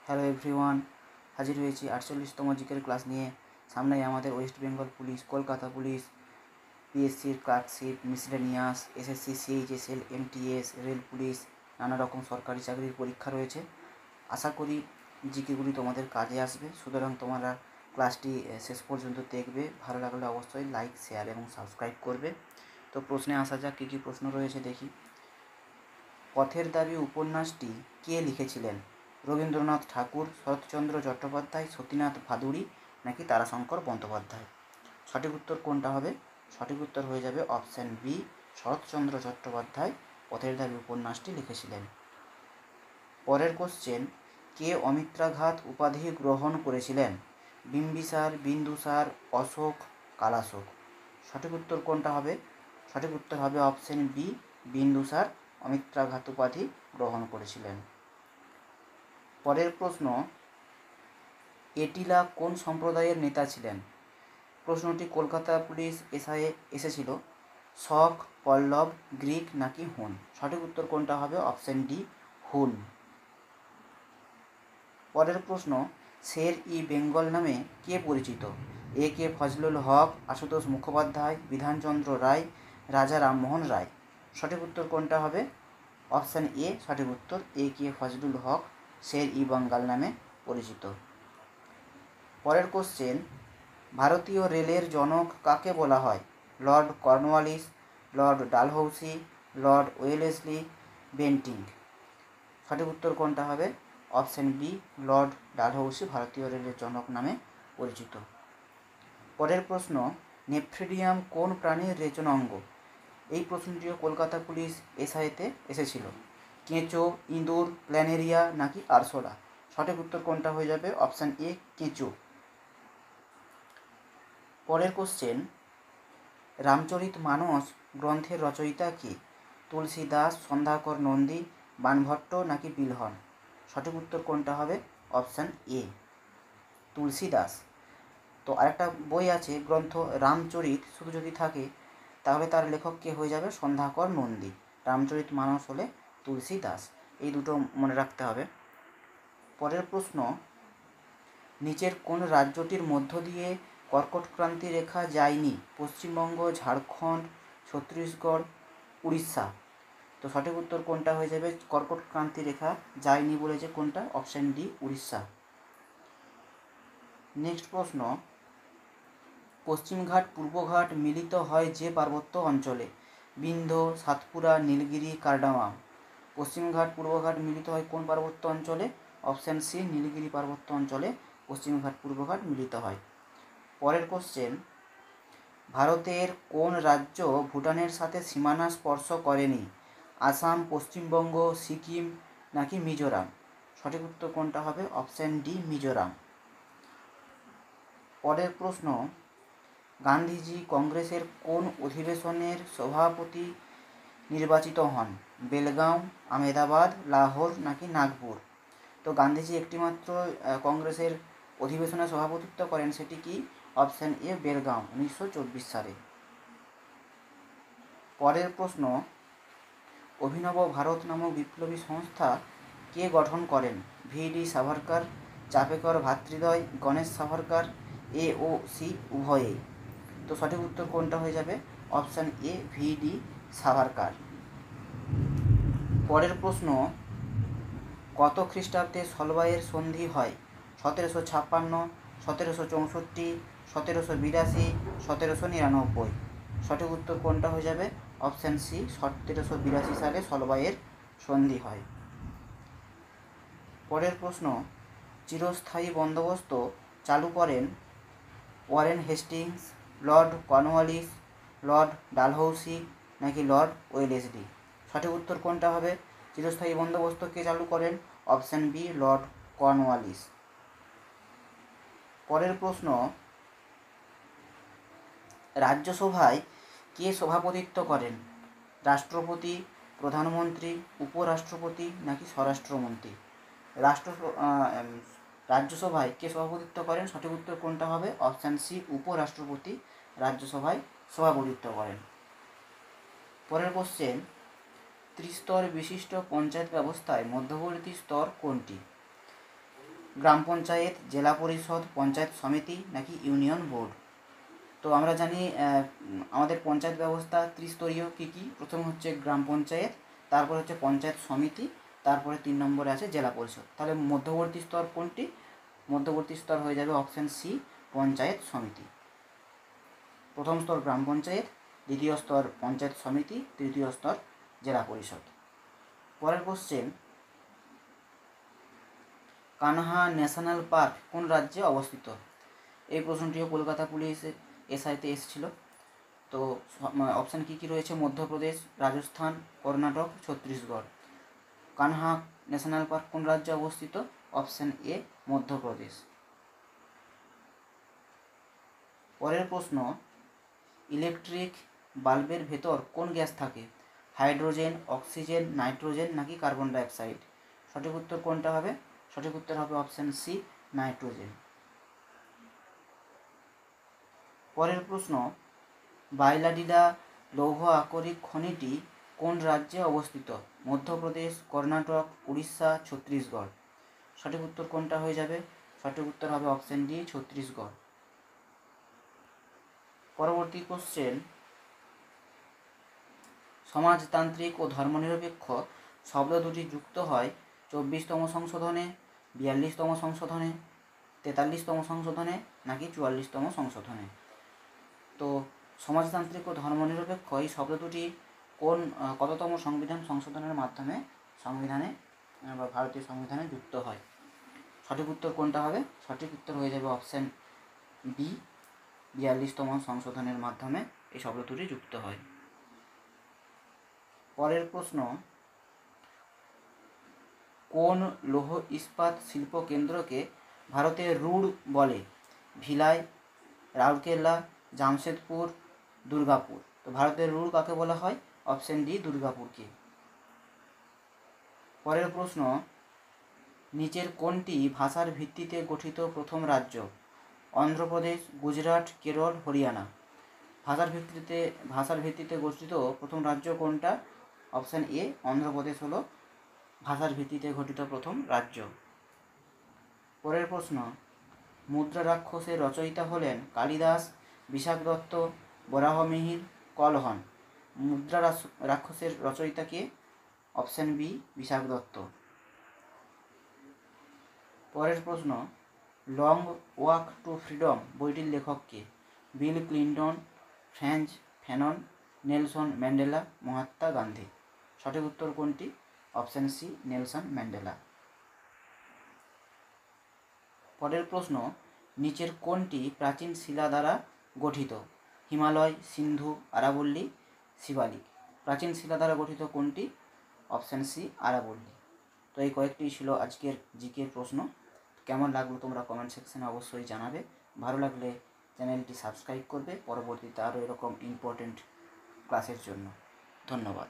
Hello everyone, হাজির হয়েছি 48তম জিকের ক্লাস নিয়ে। সামনেই আমাদের ওয়েস্ট বেঙ্গল পুলিশ, কলকাতা পুলিশ, পিএসসির clerkship, miscellaneous, SSC, CHSL, MTS, rail police, নানা রকম সরকারি চাকরির পরীক্ষা রয়েছে। আশা করি জিকেগুলি তোমাদের কাজে আসবে, সুতরাং তোমরা ক্লাসটি শেষ পর্যন্ত দেখবে। ভালো লাগলে অবশ্যই লাইক, শেয়ার এবং সাবস্ক্রাইব করবে। তো প্রশ্নে আসা যাক, কী কী প্রশ্ন রয়েছে দেখি। পথের দাবি উপন্যাসটি কে লিখেছিলেন? রবীন্দ্রনাথ ঠাকুর, শরৎচন্দ্র চট্টোপাধ্যায়, সতীনাথ ভাদুড়ী নাকি তারাশঙ্কর বন্দ্যোপাধ্যায়? সঠিক উত্তর কোনটা হবে? সঠিক উত্তর হয়ে যাবে অপশান বি, শরৎচন্দ্র চট্টোপাধ্যায় পথের দাবি উপন্যাসটি লিখেছিলেন। পরের কোশ্চেন, কে অমিত্রাঘাত উপাধি গ্রহণ করেছিলেন? বিম্বিসার, বিন্দুসার, অশোক, কালাশোক? সঠিক উত্তর কোনটা হবে? সঠিক উত্তর হবে অপশান বি, বিন্দুসার অমিত্রাঘাত উপাধি গ্রহণ করেছিলেন। পরের প্রশ্ন, এটিলা কোন সম্প্রদায়ের নেতা ছিলেন? প্রশ্নটি কলকাতা পুলিশ এসআইয়ে এসেছিল। শক, পল্লব, গ্রিক নাকি হুন? সঠিক উত্তর কোনটা হবে? অপশান ডি, হুন। পরের প্রশ্ন, শের ই বেঙ্গল নামে কে পরিচিত? এ কে ফজলুল হক, আশুতোষ মুখোপাধ্যায়, বিধানচন্দ্র রায়, রাজা রামমোহন রায়? সঠিক উত্তর কোনটা হবে? অপশান এ সঠিক উত্তর, এ কে ফজলুল হক শের ই বেঙ্গল নামে পরিচিত। পরের কোশ্চেন, ভারতীয় রেলের জনক কাকে বলা হয়? Lord Cornwallis, Lord Dalhousie, Lord Wellesley, Bentinck? সঠিক উত্তর কোনটা হবে? অপশান বি, লর্ড ডালহৌসি ভারতীয় রেলের জনক নামে পরিচিত। পরের প্রশ্ন, নেফ্রিডিয়াম কোন প্রাণীর রেচন অঙ্গ? এই প্রশ্নটিও কলকাতা পুলিশ এসআইতে এসেছিল। কেঁচো, ইঁদুর, প্ল্যানেরিয়া নাকি আরশোলা? সঠিক উত্তর কোনটা হয়ে যাবে? অপশান এ, কেঁচো। পরের কোশ্চেন, রামচরিতমানস গ্রন্থের রচয়িতা কে? তুলসী দাস, সন্ধ্যাকর নন্দী, বাণভট্ট নাকি বিলহন? সঠিক উত্তর কোনটা হবে? অপশান এ, তুলসী দাস। তো আরেকটা বই আছে গ্রন্থ রামচরিত, শুধু যদি থাকে তাহলে তার লেখক কে হয়ে যাবে? সন্ধ্যাকর নন্দী। রামচরিতমানস হলে তুলসী দাস। এই দুটো মনে রাখতে হবে। পরের প্রশ্ন, নিচের কোন রাজ্যটির মধ্য দিয়ে কর্কটক্রান্তি রেখা যায়নি? পশ্চিমবঙ্গ, ঝাড়খণ্ড, ছত্তিশগড়, উড়িষ্যা? তো সঠিক উত্তর কোনটা হয়ে যাবে? কর্কটক্রান্তি রেখা যায়নি বলেছে কোনটা? Option D, Orissa. নেক্সট প্রশ্ন, পশ্চিমঘাট পূর্বঘাট মিলিত হয় যে পার্বত্য অঞ্চলে? বিন্ধ্য, সাতপুরা, নীলগিরি, কার্ডামাম? পশ্চিমঘাট পূর্বঘাট মিলিত হয় কোন পার্বত্য অঞ্চলে? অপশান সি, নীলগিরি পার্বত্য অঞ্চলে পশ্চিমঘাট পূর্বঘাট মিলিত হয়। পরের কোশ্চেন, ভারতের কোন রাজ্য ভুটানের সাথে সীমানা স্পর্শ করেনি? আসাম, পশ্চিমবঙ্গ, সিকিম নাকি মিজোরাম? সঠিক উত্তর কোনটা হবে? Option D, Mizoram. পরের প্রশ্ন, গান্ধীজি কংগ্রেসের কোন অধিবেশনের সভাপতি নির্বাচিত হন? বেলগাঁও, আহমেদাবাদ, লাহোর নাকি নাগপুর? তো গান্ধীজি একটিমাত্র কংগ্রেসের অধিবেশনে সভাপতিত্ব করেন, সেটি কি? অপশান এ, বেলগাঁও, 1924 সালে। পরের প্রশ্ন, অভিনব ভারত নামক বিপ্লবী সংস্থা কে গঠন করেন? ভি.ডি. সাভারকর, চাপেকর ভ্রাতৃদ্বয়, গণেশ সাভারকর, এ ও সি উভয়েই? তো সঠিক উত্তর কোনটা হয়ে যাবে? Option A, V D. সাভারকর। পরের প্রশ্ন, কত খ্রিস্টাব্দে সলবাইয়ের সন্ধি হয়? 1756, 1764, 1782, 1799? সঠিক উত্তর কোনটা হয়ে যাবে? অপশান সি, 1782 সালে সলবাইয়ের সন্ধি হয়। পরের প্রশ্ন, চিরস্থায়ী বন্দোবস্ত চালু করেন Warren Hastings, Lord Cornwallis, Lord Dalhousie নাকি লর্ড ওয়েলেসলি? সঠিক উত্তর কোনটা হবে? চিরস্থায়ী বন্দোবস্ত কে চালু করেন? Option B, Lord Cornwallis. পরের প্রশ্ন, রাজ্যসভায় কে সভাপতিত্ব করেন? রাষ্ট্রপতি, প্রধানমন্ত্রী, উপরাষ্ট্রপতি নাকি স্বরাষ্ট্রমন্ত্রী? রাজ্যসভায় কে সভাপতিত্ব করেন? সঠিক উত্তর কোনটা হবে? অপশান সি, উপরাষ্ট্রপতি রাজ্যসভায় সভাপতিত্ব করেন। পরের কোশ্চেন, ত্রিস্তর বিশিষ্ট পঞ্চায়েত ব্যবস্থায় মধ্যবর্তী স্তর কোনটি? গ্রাম পঞ্চায়েত, জেলা পরিষদ, পঞ্চায়েত সমিতি নাকি ইউনিয়ন বোর্ড? তো আমরা জানি আমাদের পঞ্চায়েত ব্যবস্থা ত্রিস্তরীয়। কী কী? প্রথম হচ্ছে গ্রাম পঞ্চায়েত, তারপর হচ্ছে পঞ্চায়েত সমিতি, তারপরে 3 নম্বরে আছে জেলা পরিষদ। তাহলে মধ্যবর্তী স্তর কোনটি? মধ্যবর্তী স্তর হয়ে যাবে অপশান সি, পঞ্চায়েত সমিতি। প্রথম স্তর গ্রাম পঞ্চায়েত, দ্বিতীয় স্তর পঞ্চায়েত সমিতি, তৃতীয় স্তর জেলা পরিষদ। পরের কোশ্চেন, কানহা ন্যাশনাল পার্ক কোন রাজ্যে অবস্থিত? এই প্রশ্নটিও কলকাতা পুলিশের এসআইতে এসেছিল। তো অপশান কী কী রয়েছে? মধ্যপ্রদেশ, রাজস্থান, কর্ণাটক, ছত্তিশগড়। কানহা ন্যাশনাল পার্ক কোন রাজ্যে অবস্থিত? Option A, Madhya Pradesh. পরের প্রশ্ন, ইলেকট্রিক বাল্বের ভেতর কোন গ্যাস থাকে? হাইড্রোজেন, অক্সিজেন, নাইট্রোজেন নাকি কার্বন ডাইঅক্সাইড? সঠিক উত্তর কোনটা হবে? সঠিক উত্তর হবে অপশান সি, নাইট্রোজেন। পরের প্রশ্ন, বাইলাডিলা লৌহ আকরিক খনিটি কোন রাজ্যে অবস্থিত? মধ্যপ্রদেশ, কর্ণাটক, উড়িষ্যা, ছত্তিশগড়। সঠিক উত্তর কোনটা হয়ে যাবে? সঠিক উত্তর হবে অপশান ডি, ছত্তিশগড়। পরবর্তী কোশ্চেন, সমাজতান্ত্রিক ও ধর্মনিরপেক্ষ শব্দ দুটি যুক্ত হয় 24তম সংশোধনে, 42তম সংশোধনে, 43তম সংশোধনে নাকি 44তম সংশোধনে? তো সমাজতান্ত্রিক ও ধর্মনিরপেক্ষ এই শব্দ দুটি কততম সংবিধান সংশোধনের মাধ্যমে সংবিধানে বা ভারতীয় সংবিধানে যুক্ত হয়? সঠিক উত্তর কোনটা হবে? সঠিক উত্তর হয়ে যাবে অপশান বি, 42তম সংশোধনের মাধ্যমে এই শব্দ দুটি যুক্ত হয়। পরের প্রশ্ন, কোন লৌহ ইস্পাত শিল্প কেন্দ্রকে ভারতের রুড় বলে? ভিলাই, রাউরকেলা, জামশেদপুর, দুর্গাপুর। তো ভারতের রুড় কাকে বলা হয়? অপশান ডি, দুর্গাপুরকে। পরের প্রশ্ন, নিচের কোনটি ভাষার ভিত্তিতে গঠিত প্রথম রাজ্য? অন্ধ্রপ্রদেশ, গুজরাট, কেরল, হরিয়ানা। ভাষার ভিত্তিতে গঠিত প্রথম রাজ্য কোনটা? অপশান এ, অন্ধ্রপ্রদেশ হলো ভাষার ভিত্তিতে গঠিত প্রথম রাজ্য। পরের প্রশ্ন, মুদ্রা রাক্ষসের রচয়িতা হলেন কালিদাস, বিশাখ দত্ত, বরাহমিহির, কলহন। মুদ্রা রাক্ষসের রচয়িতা কে? Option B, Vishakha Datta. পরের প্রশ্ন, লং ওয়াক টু ফ্রিডম বইটির লেখক কে? Bill Clinton, Frantz Fanon, Nelson Mandela, Mahatma Gandhi. সঠিক উত্তর কোনটি? Option C, Nelson Mandela. পরের প্রশ্ন, নিচের কোনটি প্রাচীন শিলা দ্বারা গঠিত? হিমালয়, সিন্ধু, আরাবল্লী, শিবালিক। প্রাচীন শিলা দ্বারা গঠিত কোনটি? অপশান সি, আরাবল্লী। তো এই কয়েকটি ছিল আজকের জিকে প্রশ্ন। কেমন লাগলো তোমরা কমেন্ট সেকশনে অবশ্যই জানাবে। ভালো লাগলে চ্যানেলটি সাবস্ক্রাইব করবে পরবর্তীতে আরও এরকম ইম্পর্টেন্ট ক্লাসের জন্য। ধন্যবাদ।